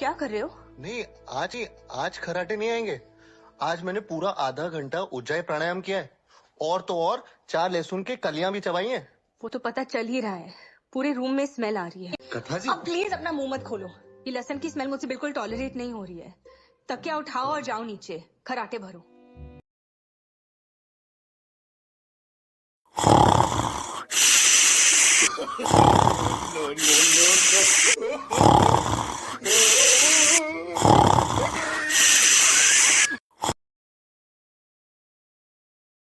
क्या कर रहे हो? नहीं, आज खराटे नहीं आएंगे। आज मैंने पूरा आधा घंटा उज्जाई प्राणायाम किया है, और तो और 4 लहसुन की कलियां भी चबाई हैं। वो तो पता चल ही रहा है, पूरे रूम में स्मेल आ रही है। कथा जी, अब प्लीज अपना मुंह मत खोलो। ये लहसुन की स्मेल मुझसे बिल्कुल टॉलरेट नहीं हो रही है। तकिया उठाओ और जाओ नीचे, खराटे भरो। no, no, no, no.